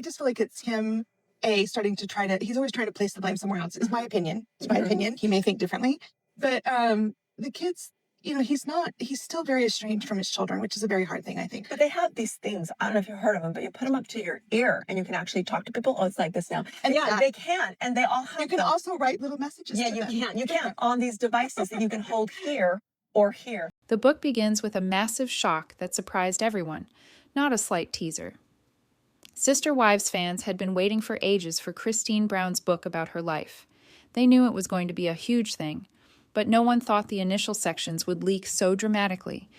just feel like it's him, starting to he's always trying to place the blame somewhere else. It's my opinion. He may think differently. But the kids, he's still very estranged from his children, which is a very hard thing, I think. But they have these things, I don't know if you've heard of them, but you put them up to your ear and you can actually talk to people. Oh, it's like this now. And yeah, they can. And they all have You can also write little messages to them. You can on these devices that you can hold here or here. The book begins with a massive shock that surprised everyone, not a slight teaser. Sister Wives fans had been waiting for ages for Kody Brown's book about her life. They knew it was going to be a huge thing, but no one thought the initial sections would leak so dramatically,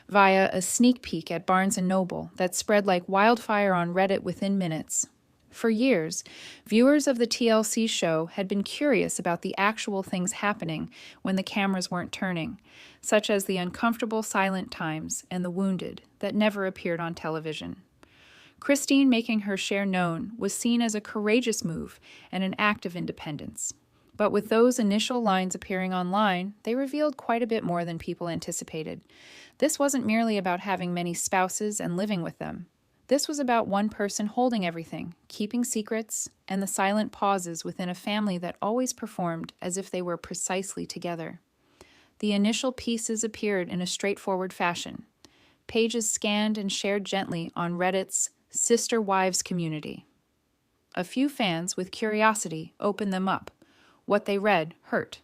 via a sneak peek at Barnes & Noble that spread like wildfire on Reddit within minutes. For years, viewers of the TLC show had been curious about the actual things happening when the cameras weren't turning, such as the uncomfortable silent times and the wounded that never appeared on television. Kody making her share known was seen as a courageous move and an act of independence. But with those initial lines appearing online, they revealed quite a bit more than people anticipated. This wasn't merely about having many spouses and living with them. This was about one person holding everything, keeping secrets, and the silent pauses within a family that always performed as if they were precisely together. The initial pieces appeared in a straightforward fashion. Pages scanned and shared gently on Reddit's Sister Wives community. A few fans, with curiosity, opened them up. What they read hurt.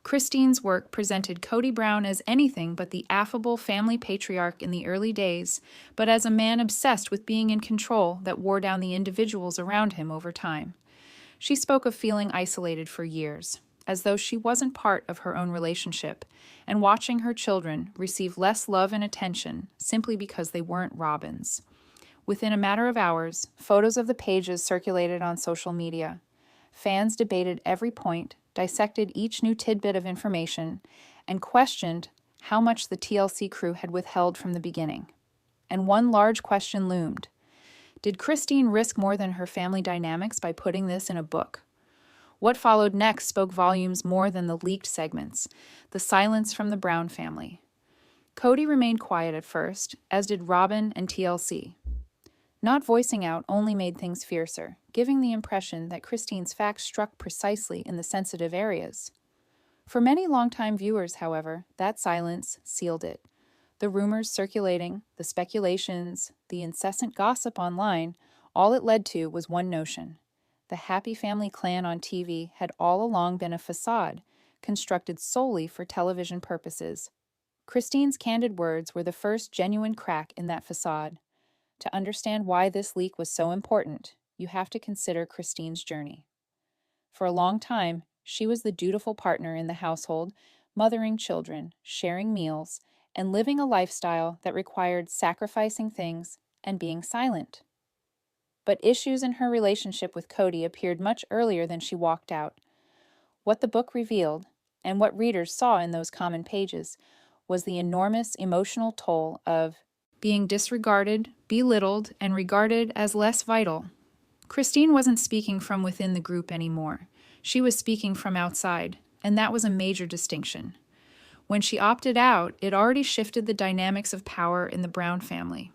Kody's work presented Kody Brown as anything but the affable family patriarch in the early days, but as a man obsessed with being in control that wore down the individuals around him over time. She spoke of feeling isolated for years, as though she wasn't part of her own relationship, and watching her children receive less love and attention simply because they weren't Robyn's. Within a matter of hours, photos of the pages circulated on social media. Fans debated every point, dissected each new tidbit of information, and questioned how much the TLC crew had withheld from the beginning. And one large question loomed. Did Kody risk more than her family dynamics by putting this in a book? What followed next spoke volumes more than the leaked segments, the silence from the Brown family. Kody remained quiet at first, as did Robyn and TLC. Not voicing out only made things fiercer, giving the impression that Kody's facts struck precisely in the sensitive areas. For many longtime viewers, however, that silence sealed it. The rumors circulating, the speculations, the incessant gossip online, all it led to was one notion. The happy family clan on TV had all along been a facade, constructed solely for television purposes. Kody's candid words were the first genuine crack in that facade. To understand why this leak was so important, you have to consider Kody's journey. For a long time, she was the dutiful partner in the household, mothering children, sharing meals, and living a lifestyle that required sacrificing things and being silent. But issues in her relationship with Kody appeared much earlier than she walked out. What the book revealed, and what readers saw in those common pages, was the enormous emotional toll of being disregarded, belittled, and regarded as less vital. Kody wasn't speaking from within the group anymore. She was speaking from outside, and that was a major distinction. When she opted out, it already shifted the dynamics of power in the Brown family.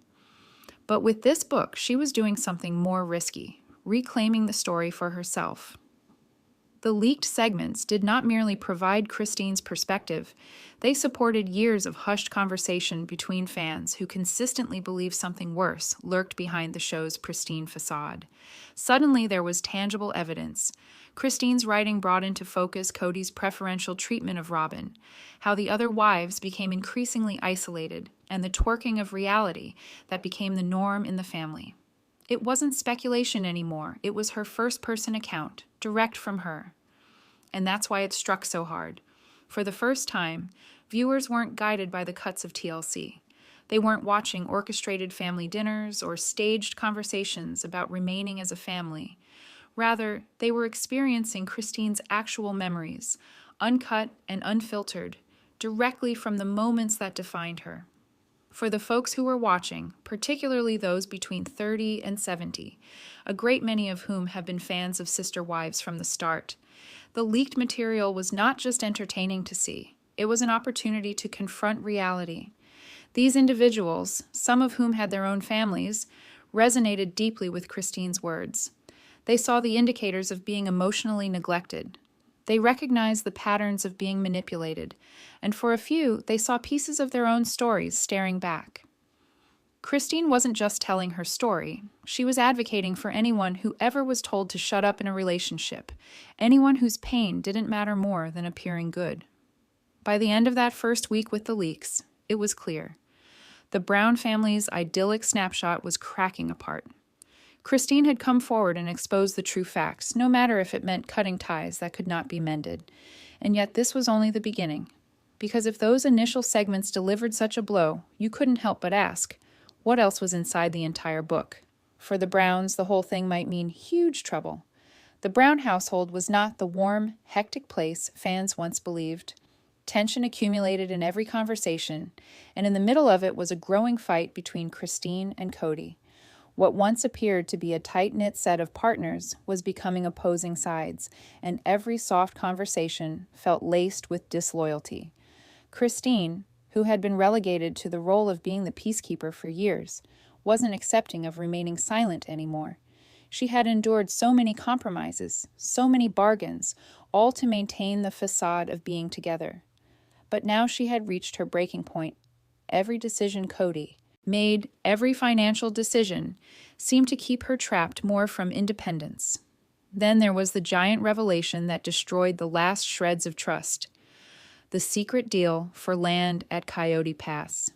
But with this book, she was doing something more risky, reclaiming the story for herself. The leaked segments did not merely provide Kody's perspective, they supported years of hushed conversation between fans who consistently believed something worse lurked behind the show's pristine facade. Suddenly, there was tangible evidence. Kody's writing brought into focus Kody's preferential treatment of Robyn, how the other wives became increasingly isolated, and the twerking of reality that became the norm in the family. It wasn't speculation anymore, it was her first-person account, direct from her. And that's why it struck so hard. For the first time, viewers weren't guided by the cuts of TLC. They weren't watching orchestrated family dinners or staged conversations about remaining as a family. Rather, they were experiencing Kody's actual memories, uncut and unfiltered, directly from the moments that defined her. For the folks who were watching, particularly those between 30 and 70, a great many of whom have been fans of Sister Wives from the start, the leaked material was not just entertaining to see, it was an opportunity to confront reality. These individuals, some of whom had their own families, resonated deeply with Christine's words. They saw the indicators of being emotionally neglected. They recognized the patterns of being manipulated, and for a few, they saw pieces of their own stories staring back. Christine wasn't just telling her story. She was advocating for anyone who ever was told to shut up in a relationship, anyone whose pain didn't matter more than appearing good. By the end of that first week with the leaks, it was clear. The Brown family's idyllic snapshot was cracking apart. Christine had come forward and exposed the true facts, no matter if it meant cutting ties that could not be mended. And yet this was only the beginning. Because if those initial segments delivered such a blow, you couldn't help but ask, what else was inside the entire book? For the Browns, the whole thing might mean huge trouble. The Brown household was not the warm, hectic place fans once believed. Tension accumulated in every conversation, and in the middle of it was a growing fight between Christine and Kody. What once appeared to be a tight-knit set of partners was becoming opposing sides, and every soft conversation felt laced with disloyalty. Christine, who had been relegated to the role of being the peacekeeper for years, wasn't accepting of remaining silent anymore. She had endured so many compromises, so many bargains, all to maintain the facade of being together. But now she had reached her breaking point. Every decision Kody made, every financial decision, seemed to keep her trapped more from independence. Then there was the giant revelation that destroyed the last shreds of trust. The secret deal for land at Coyote Pass.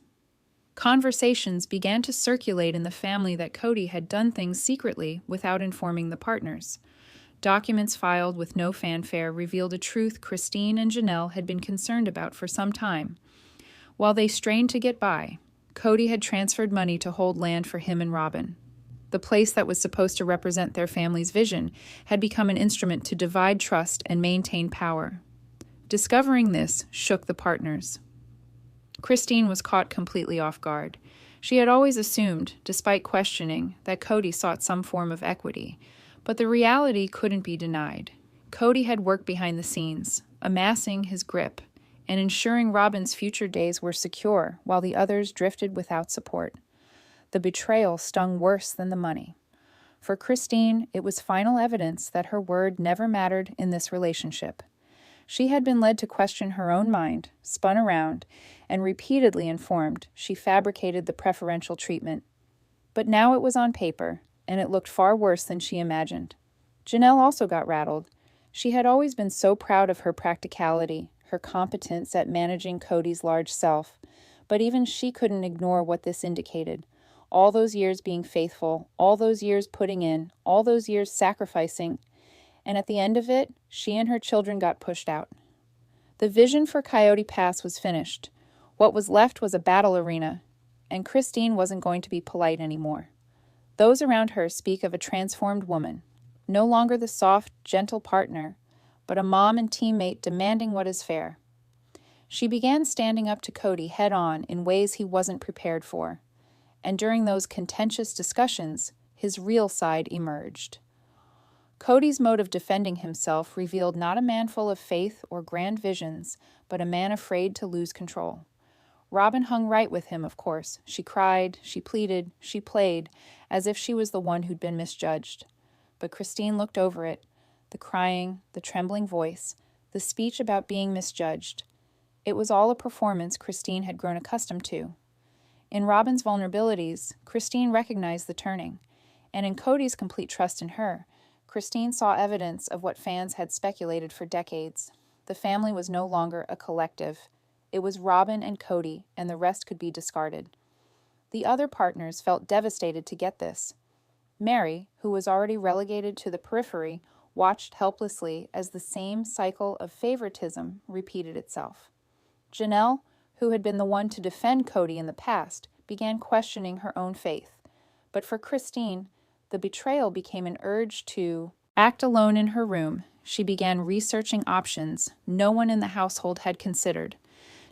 Conversations began to circulate in the family that Kody had done things secretly without informing the partners. Documents filed with no fanfare revealed a truth Christine and Janelle had been concerned about for some time. While they strained to get by, Kody had transferred money to hold land for him and Robyn. The place that was supposed to represent their family's vision had become an instrument to divide trust and maintain power. Discovering this shook the partners. Christine was caught completely off guard. She had always assumed, despite questioning, that Kody sought some form of equity. But the reality couldn't be denied. Kody had worked behind the scenes, amassing his grip, and ensuring Robyn's future days were secure while the others drifted without support. The betrayal stung worse than the money. For Christine, it was final evidence that her word never mattered in this relationship. She had been led to question her own mind, spun around, and repeatedly informed she fabricated the preferential treatment. But now it was on paper, and it looked far worse than she imagined. Janelle also got rattled. She had always been so proud of her practicality, her competence at managing Kody's large self, but even she couldn't ignore what this indicated. All those years being faithful, all those years putting in, all those years sacrificing, and at the end of it, she and her children got pushed out. The vision for Coyote Pass was finished. What was left was a battle arena, and Christine wasn't going to be polite anymore. Those around her speak of a transformed woman, no longer the soft, gentle partner, but a mom and teammate demanding what is fair. She began standing up to Kody head-on in ways he wasn't prepared for, and during those contentious discussions, his real side emerged. Kody's mode of defending himself revealed not a man full of faith or grand visions, but a man afraid to lose control. Robyn hung right with him, of course. She cried, she pleaded, she played, as if she was the one who'd been misjudged. But Christine looked over it, the crying, the trembling voice, the speech about being misjudged. It was all a performance Christine had grown accustomed to. In Robyn's vulnerabilities, Christine recognized the turning, and in Kody's complete trust in her, Christine saw evidence of what fans had speculated for decades. The family was no longer a collective. It was Robyn and Kody, and the rest could be discarded. The other partners felt devastated to get this. Mary, who was already relegated to the periphery, watched helplessly as the same cycle of favoritism repeated itself. Janelle, who had been the one to defend Kody in the past, began questioning her own faith. But for Christine, the betrayal became an urge to act alone in her room. She began researching options no one in the household had considered.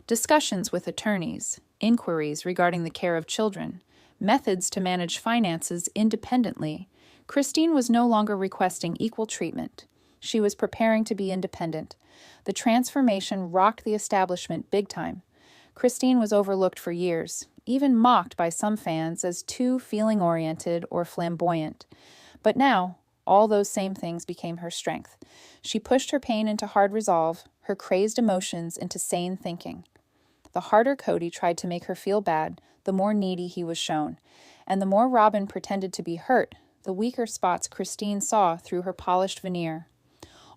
Discussions with attorneys, inquiries regarding the care of children, methods to manage finances independently. Christine was no longer requesting equal treatment. She was preparing to be independent. The transformation rocked the establishment big time. Christine was overlooked for years, even mocked by some fans as too feeling-oriented or flamboyant. But now, all those same things became her strength. She pushed her pain into hard resolve, her crazed emotions into sane thinking. The harder Kody tried to make her feel bad, the more needy he was shown. And the more Robyn pretended to be hurt, the weaker spots Christine saw through her polished veneer.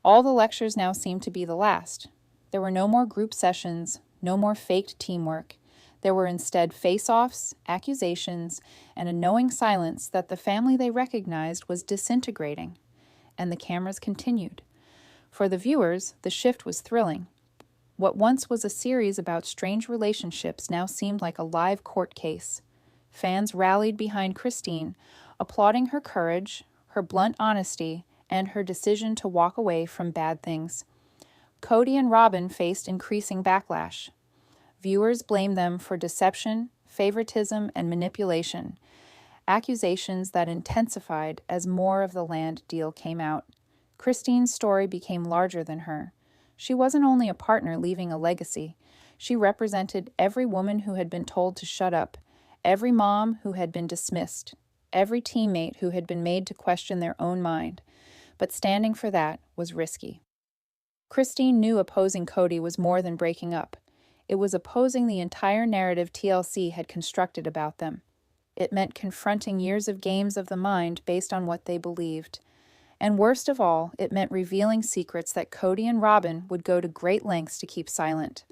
All the lectures now seemed to be the last. There were no more group sessions, no more faked teamwork. There were instead face-offs, accusations, and a knowing silence that the family they recognized was disintegrating. And the cameras continued. For the viewers, the shift was thrilling. What once was a series about strange relationships now seemed like a live court case. Fans rallied behind Christine, applauding her courage, her blunt honesty, and her decision to walk away from bad things. Kody and Robyn faced increasing backlash. Viewers blamed them for deception, favoritism, and manipulation, accusations that intensified as more of the land deal came out. Christine's story became larger than her. She wasn't only a partner leaving a legacy. She represented every woman who had been told to shut up, every mom who had been dismissed, every teammate who had been made to question their own mind. But standing for that was risky. Christine knew opposing Kody was more than breaking up. It was opposing the entire narrative TLC had constructed about them. It meant confronting years of games of the mind based on what they believed. And worst of all, it meant revealing secrets that Kody and Robyn would go to great lengths to keep silent.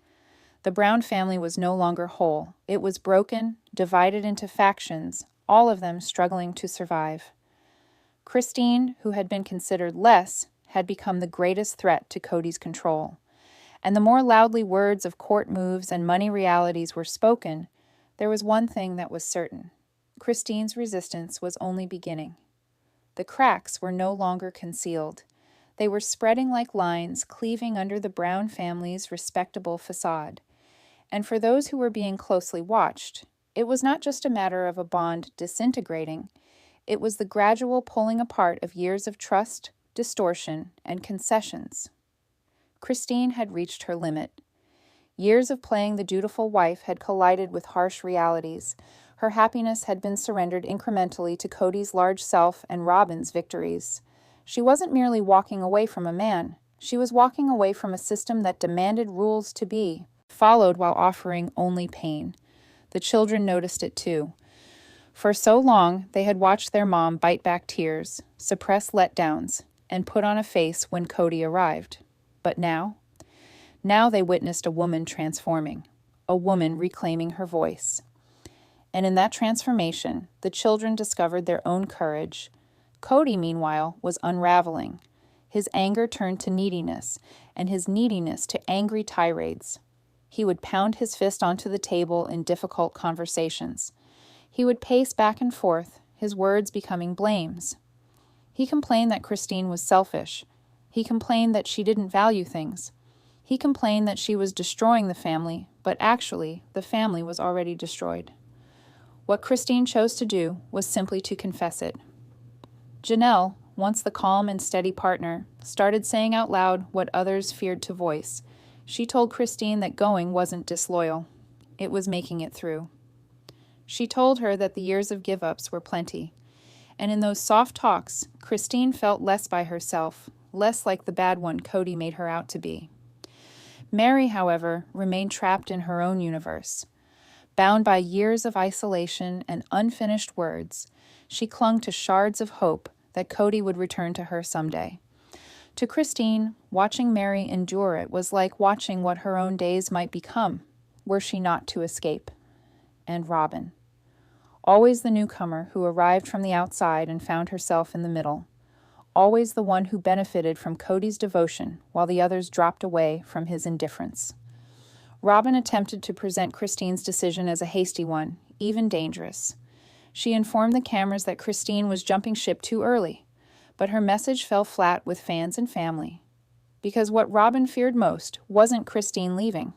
The Brown family was no longer whole. It was broken, divided into factions, all of them struggling to survive. Christine, who had been considered less, had become the greatest threat to Kody's control. And the more loudly words of court moves and money realities were spoken, there was one thing that was certain. Christine's resistance was only beginning. The cracks were no longer concealed. They were spreading like lines, cleaving under the Brown family's respectable facade. And for those who were being closely watched, it was not just a matter of a bond disintegrating. It was the gradual pulling apart of years of trust, distortion, and concessions. Christine had reached her limit. Years of playing the dutiful wife had collided with harsh realities. Her happiness had been surrendered incrementally to Kody's large self and Robyn's victories. She wasn't merely walking away from a man. She was walking away from a system that demanded rules to be followed while offering only pain. The children noticed it too. For so long, they had watched their mom bite back tears, suppress letdowns, and put on a face when Kody arrived. But now they witnessed a woman transforming, a woman reclaiming her voice. And in that transformation, the children discovered their own courage. Kody, meanwhile, was unraveling. His anger turned to neediness, and his neediness to angry tirades. He would pound his fist onto the table in difficult conversations. He would pace back and forth, his words becoming blames. He complained that Christine was selfish. He complained that she didn't value things. He complained that she was destroying the family, but actually, the family was already destroyed. What Christine chose to do was simply to confess it. Janelle, once the calm and steady partner, started saying out loud what others feared to voice. She told Christine that going wasn't disloyal. It was making it through. She told her that the years of give-ups were plenty. And in those soft talks, Christine felt less by herself, less like the bad one Kody made her out to be. Mary, however, remained trapped in her own universe. Bound by years of isolation and unfinished words, she clung to shards of hope that Kody would return to her someday. To Christine, watching Mary endure it was like watching what her own days might become, were she not to escape. And Robyn. Always the newcomer who arrived from the outside and found herself in the middle. Always the one who benefited from Kody's devotion while the others dropped away from his indifference. Robyn attempted to present Christine's decision as a hasty one, even dangerous. She informed the cameras that Christine was jumping ship too early, but her message fell flat with fans and family. Because what Robyn feared most wasn't Christine leaving.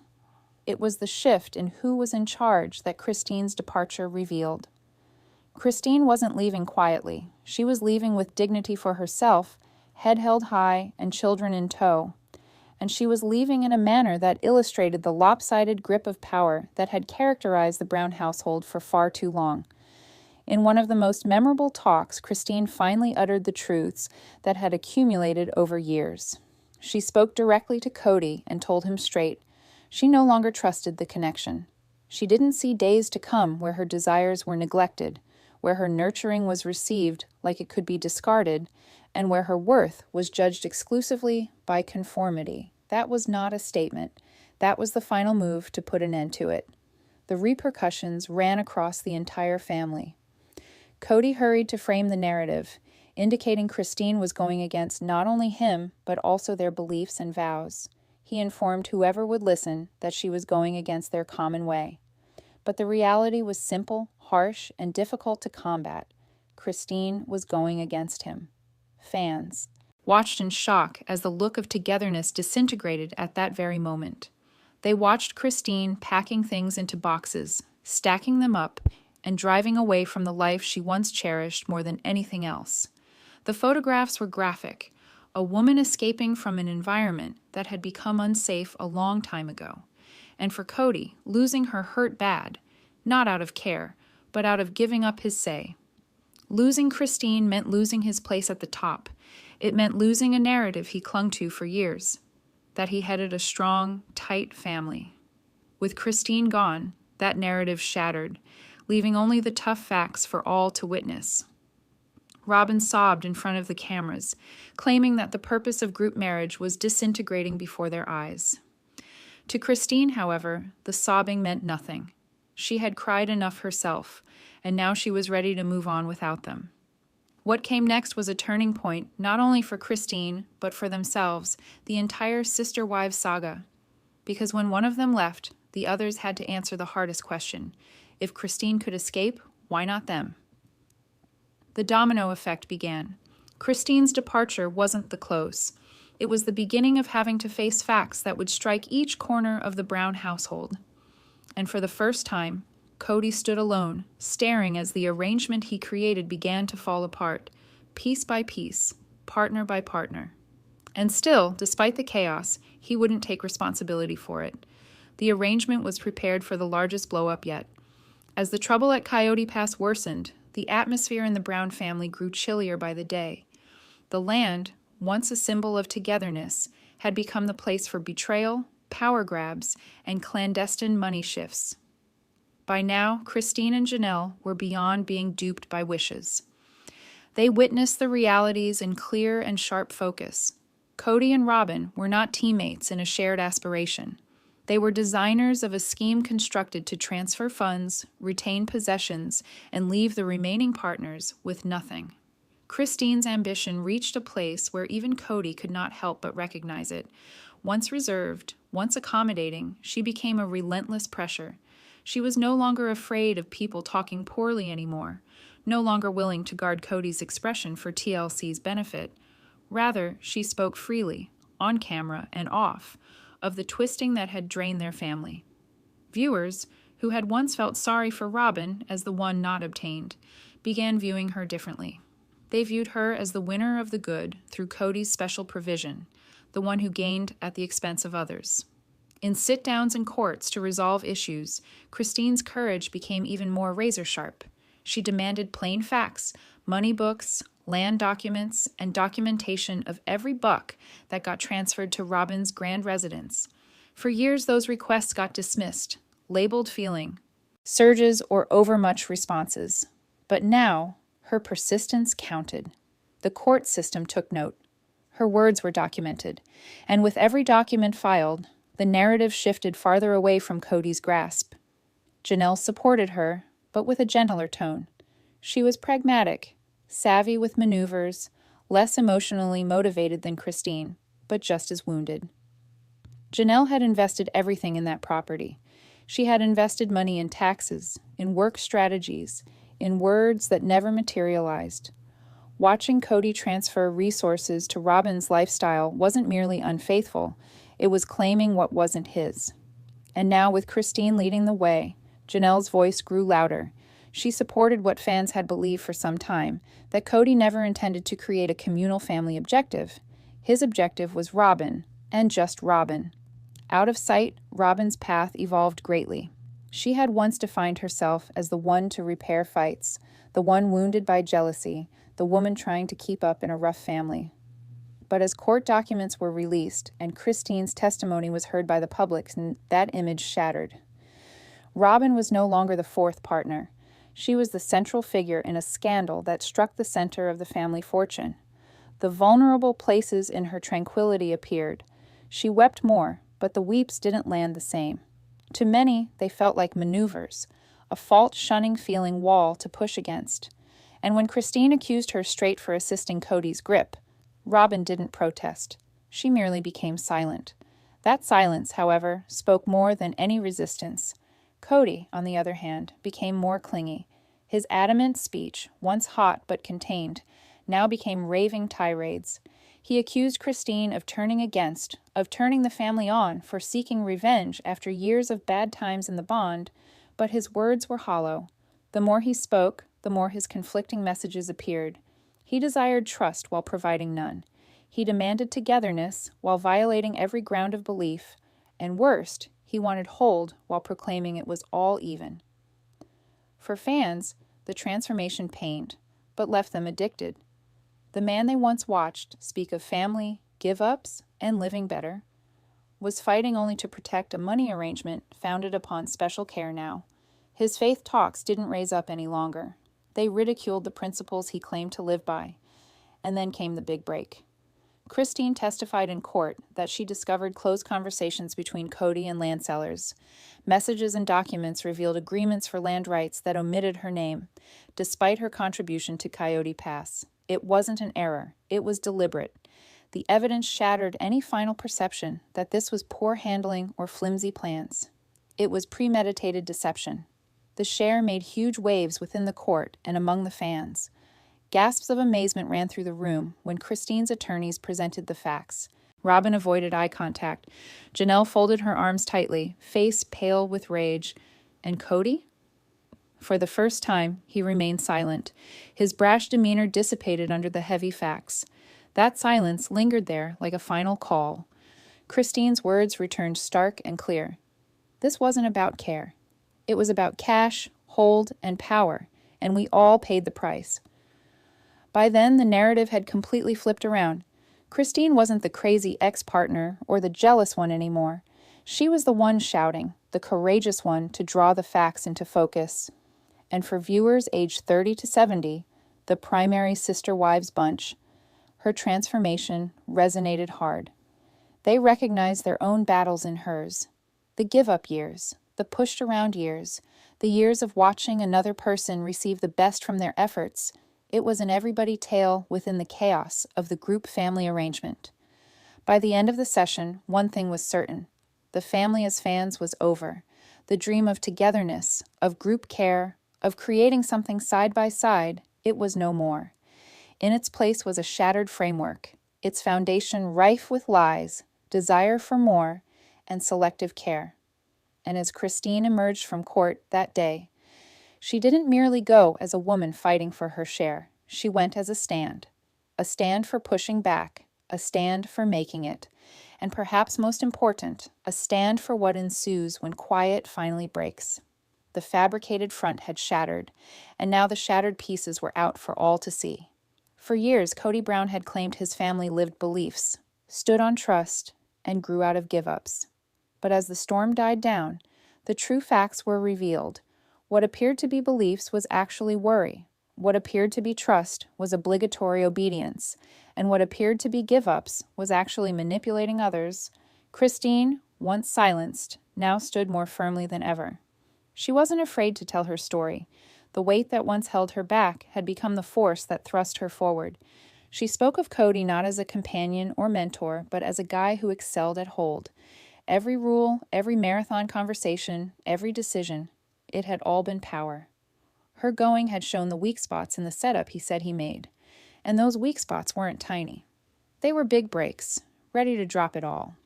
It was the shift in who was in charge that Christine's departure revealed. Christine wasn't leaving quietly. She was leaving with dignity for herself, head held high, and children in tow. and she was leaving in a manner that illustrated the lopsided grip of power that had characterized the Brown household for far too long. In one of the most memorable talks, Christine finally uttered the truths that had accumulated over years. She spoke directly to Kody and told him straight. She no longer trusted the connection. She didn't see days to come where her desires were neglected, where her nurturing was received like it could be discarded, and where her worth was judged exclusively by conformity. That was not a statement. That was the final move to put an end to it. The repercussions ran across the entire family. Kody hurried to frame the narrative, indicating Christine was going against not only him, but also their beliefs and vows. He informed whoever would listen that she was going against their common way. But the reality was simple, harsh, and difficult to combat. Christine was going against him. Fans watched in shock as the look of togetherness disintegrated at that very moment. They watched Christine packing things into boxes, stacking them up, and driving away from the life she once cherished more than anything else. The photographs were graphic, a woman escaping from an environment that had become unsafe a long time ago. And for Kody, losing her hurt bad, not out of care, but out of giving up his say. Losing Christine meant losing his place at the top. It meant losing a narrative he clung to for years, that he headed a strong, tight family. With Christine gone, that narrative shattered, leaving only the tough facts for all to witness. Robyn sobbed in front of the cameras, claiming that the purpose of group marriage was disintegrating before their eyes. To Christine, however, the sobbing meant nothing. She had cried enough herself, and now she was ready to move on without them. What came next was a turning point, not only for Christine, but for themselves, the entire sister-wives saga. Because when one of them left, the others had to answer the hardest question. If Christine could escape, why not them? The domino effect began. Christine's departure wasn't the close. It was the beginning of having to face facts that would strike each corner of the Brown household. And for the first time, Kody stood alone, staring as the arrangement he created began to fall apart, piece by piece, partner by partner. And still, despite the chaos, he wouldn't take responsibility for it. The arrangement was prepared for the largest blow-up yet. As the trouble at Coyote Pass worsened, the atmosphere in the Brown family grew chillier by the day. The land, once a symbol of togetherness, had become the place for betrayal, power grabs, and clandestine money shifts. By now, Christine and Janelle were beyond being duped by wishes. They witnessed the realities in clear and sharp focus. Kody and Robyn were not teammates in a shared aspiration. They were designers of a scheme constructed to transfer funds, retain possessions, and leave the remaining partners with nothing. Christine's ambition reached a place where even Kody could not help but recognize it. Once reserved, once accommodating, she became a relentless pressure. She was no longer afraid of people talking poorly anymore, no longer willing to guard Kody's expression for TLC's benefit. Rather, she spoke freely, on camera and off, of the twisting that had drained their family. Viewers, who had once felt sorry for Robyn as the one not obtained, began viewing her differently. They viewed her as the winner of the good through Kody's special provision, the one who gained at the expense of others. In sit-downs in courts to resolve issues, Christine's courage became even more razor-sharp. She demanded plain facts, money books, land documents, and documentation of every buck that got transferred to Robyn's grand residence. For years, those requests got dismissed, labeled feeling, surges or overmuch responses. But now, her persistence counted. The court system took note. Her words were documented, and with every document filed, the narrative shifted farther away from Kody's grasp. Janelle supported her, but with a gentler tone. She was pragmatic, savvy with maneuvers, less emotionally motivated than Christine, but just as wounded. Janelle had invested everything in that property. She had invested money in taxes, in work strategies, in words that never materialized. Watching Kody transfer resources to Robyn's lifestyle wasn't merely unfaithful, it was claiming what wasn't his. And now, with Christine leading the way, Janelle's voice grew louder. She supported what fans had believed for some time, that Kody never intended to create a communal family objective. His objective was Robyn, And just Robyn. Out of sight, Robyn's path evolved greatly. She had once defined herself as the one to repair fights, the one wounded by jealousy, the woman trying to keep up in a rough family. But as court documents were released and Christine's testimony was heard by the public, that image shattered. Robyn was no longer the fourth partner. She was the central figure in a scandal that struck the center of the family fortune. The vulnerable places in her tranquility appeared. She wept more, but the weeps didn't land the same. To many, they felt like maneuvers, a fault-shunning feeling wall to push against. And when Christine accused her straight for assisting Kody's grip, Robyn didn't protest. She merely became silent. That silence, however, spoke more than any resistance. Kody, on the other hand, became more clingy. His adamant speech, once hot but contained, now became raving tirades. He accused Christine of turning the family on for seeking revenge after years of bad times in the bond, but his words were hollow. The more he spoke, the more his conflicting messages appeared. He desired trust while providing none. He demanded togetherness while violating every ground of belief, and worst, he wanted hold while proclaiming it was all even. For fans, the transformation pained, but left them addicted. The man they once watched speak of family, give-ups, and living better was fighting only to protect a money arrangement founded upon special care now. His faith talks didn't raise up any longer. They ridiculed the principles he claimed to live by. And then came the big break. Christine testified in court that she discovered closed conversations between Kody and land sellers. Messages and documents revealed agreements for land rights that omitted her name, despite her contribution to Coyote Pass. It wasn't an error. It was deliberate. The evidence shattered any final perception that this was poor handling or flimsy plans. It was premeditated deception. The share made huge waves within the court and among the fans. Gasps of amazement ran through the room when Christine's attorneys presented the facts. Robyn avoided eye contact. Janelle folded her arms tightly, face pale with rage. And Kody? For the first time, he remained silent. His brash demeanor dissipated under the heavy facts. That silence lingered there like a final call. Christine's words returned stark and clear. This wasn't about care. It was about cash, hold, and power, and we all paid the price. By then, the narrative had completely flipped around. Christine wasn't the crazy ex-partner or the jealous one anymore. She was the one shouting, the courageous one to draw the facts into focus. And for viewers aged 30 to 70, the primary sister wives bunch, her transformation resonated hard. They recognized their own battles in hers. The give-up years, the pushed-around years, the years of watching another person receive the best from their efforts. It was an everybody tale within the chaos of the group family arrangement. By the end of the session, one thing was certain. The family as fans was over. The dream of togetherness, of group care, of creating something side by side, it was no more. In its place was a shattered framework, its foundation rife with lies, desire for more, and selective care. And as Christine emerged from court that day, she didn't merely go as a woman fighting for her share. She went as a stand for pushing back, a stand for making it, and perhaps most important, a stand for what ensues when quiet finally breaks. The fabricated front had shattered, and now the shattered pieces were out for all to see. For years, Kody Brown had claimed his family lived beliefs, stood on trust, and grew out of give-ups. But as the storm died down, the true facts were revealed. What appeared to be beliefs was actually worry. What appeared to be trust was obligatory obedience. And what appeared to be give-ups was actually manipulating others. Christine, once silenced, now stood more firmly than ever. She wasn't afraid to tell her story. The weight that once held her back had become the force that thrust her forward. She spoke of Kody not as a companion or mentor, but as a guy who excelled at hold. Every rule, every marathon conversation, every decision, it had all been power. Her going had shown the weak spots in the setup he said he made. And those weak spots weren't tiny. They were big breaks, ready to drop it all.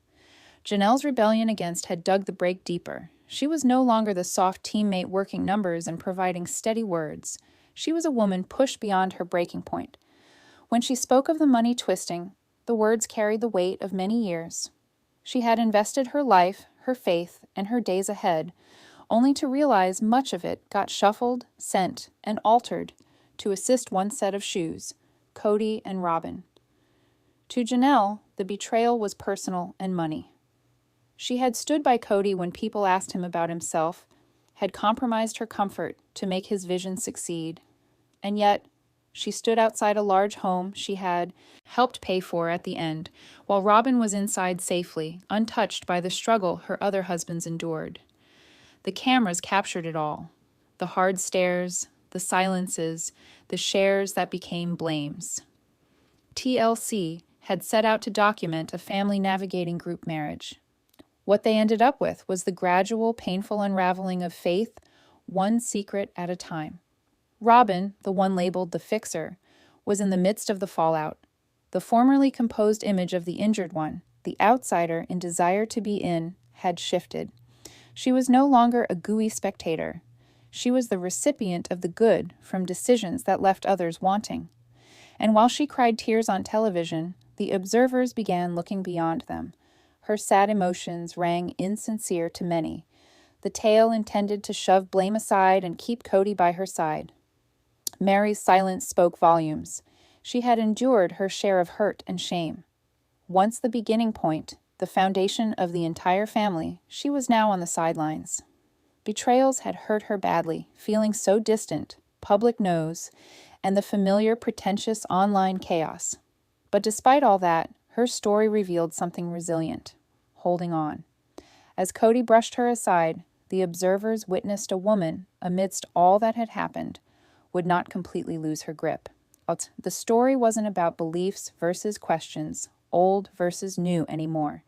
Janelle's rebellion against had dug the break deeper. She was no longer the soft teammate working numbers and providing steady words. She was a woman pushed beyond her breaking point. When she spoke of the money twisting, the words carried the weight of many years. She had invested her life, her faith, and her days ahead, only to realize much of it got shuffled, sent, and altered to assist one set of shoes, Kody and Robyn. To Janelle, the betrayal was personal and money. She had stood by Kody when people asked him about himself, had compromised her comfort to make his vision succeed, and yet she stood outside a large home she had helped pay for at the end, while Robyn was inside safely, untouched by the struggle her other husbands endured. The cameras captured it all. The hard stares, the silences, the shares that became blames. TLC had set out to document a family navigating group marriage. What they ended up with was the gradual, painful unraveling of faith, one secret at a time. Robyn, the one labeled the fixer, was in the midst of the fallout. The formerly composed image of the injured one, the outsider in desire to be in, had shifted. She was no longer a gooey spectator. She was the recipient of the good from decisions that left others wanting. And while she cried tears on television, the observers began looking beyond them. Her sad emotions rang insincere to many. The tale intended to shove blame aside and keep Kody by her side. Mary's silence spoke volumes. She had endured her share of hurt and shame. Once the beginning point, the foundation of the entire family, she was now on the sidelines. Betrayals had hurt her badly, feeling so distant, public knows, and the familiar pretentious online chaos. But despite all that, her story revealed something resilient, holding on. As Kody brushed her aside, the observers witnessed a woman, amidst all that had happened, would not completely lose her grip. The story wasn't about beliefs versus questions, old versus new anymore.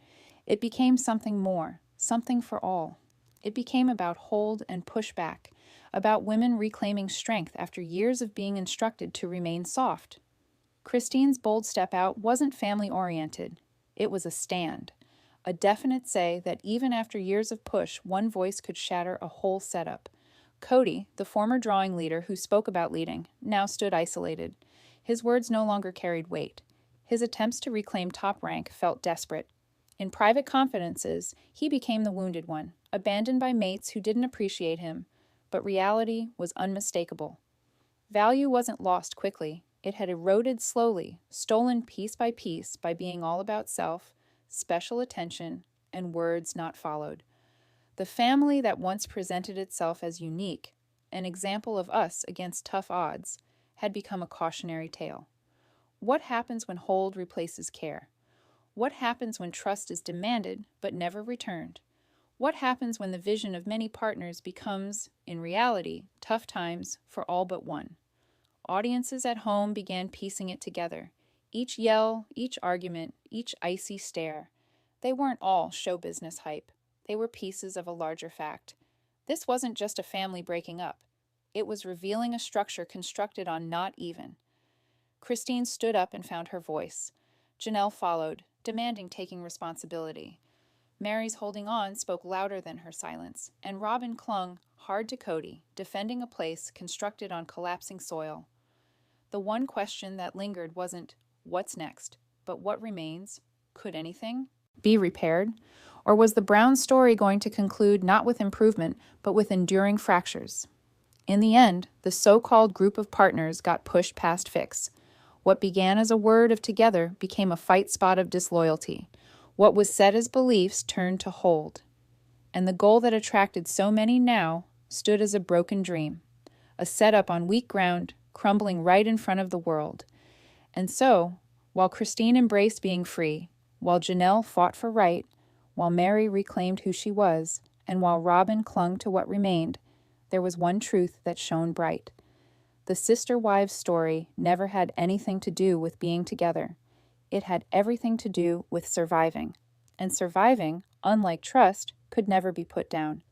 It became something more, something for all. It became about hold and push back, about women reclaiming strength after years of being instructed to remain soft. Christine's bold step out wasn't family-oriented. It was a stand, a definite say that even after years of push, one voice could shatter a whole setup. Kody, the former drawing leader who spoke about leading, now stood isolated. His words no longer carried weight. His attempts to reclaim top rank felt desperate. In private confidences, he became the wounded one, abandoned by mates who didn't appreciate him, but reality was unmistakable. Value wasn't lost quickly. It had eroded slowly, stolen piece by piece by being all about self, special attention, and words not followed. The family that once presented itself as unique, an example of us against tough odds, had become a cautionary tale. What happens when hold replaces care? What happens when trust is demanded but never returned? What happens when the vision of many partners becomes, in reality, tough times for all but one? Audiences at home began piecing it together. Each yell, each argument, each icy stare. They weren't all show business hype. They were pieces of a larger fact. This wasn't just a family breaking up. It was revealing a structure constructed on not even. Christine stood up and found her voice. Janelle followed, demanding taking responsibility. Mary's holding on spoke louder than her silence, and Robyn clung hard to Kody, defending a place constructed on collapsing soil. The one question that lingered wasn't, what's next, but what remains? Could anything be repaired? Or was the Brown story going to conclude not with improvement, but with enduring fractures? In the end, the so-called group of partners got pushed past fix. What began as a word of together became a fight spot of disloyalty. What was said as beliefs turned to hold. And the goal that attracted so many now stood as a broken dream, a setup on weak ground, crumbling right in front of the world. And so, while Christine embraced being free, while Janelle fought for right, while Mary reclaimed who she was, and while Robyn clung to what remained, there was one truth that shone bright. The sister wives story never had anything to do with being together. It had everything to do with surviving. And surviving, unlike trust, could never be put down.